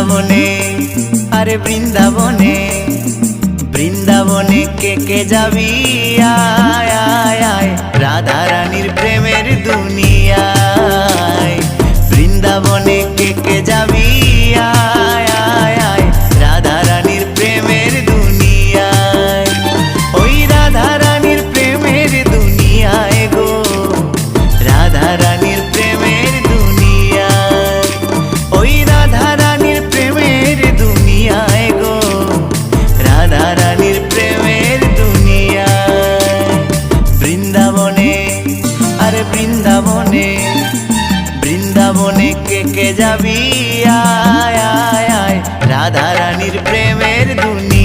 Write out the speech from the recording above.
বৃন্দাবনে, আরে বৃন্দাবনে, বৃন্দাবনে কে যাবি আয় আয় আয়, রাধা রানীর প্রেমের দুনিয়ায়। বৃন্দাবনে কে যাবি আয় আয় আয়, রাধা রানীর প্রেমের দুনিয়ায়। ওই রাধা রানীর প্রেমের দুনিয়ায় গো, রাধা রানীর প্রেমের দুনিয়ায়। ওই রাধা রানীর প্রেমের দুনিয়ায় গো, রাধা রানীর প্রেমের দুনিয়ায়। বৃন্দাবনে, আরে বৃন্দাবনে, বৃন্দাবনে কে যাবি আয় আয় আয়, রাধা রানীর প্রেমের দুনিয়ায়।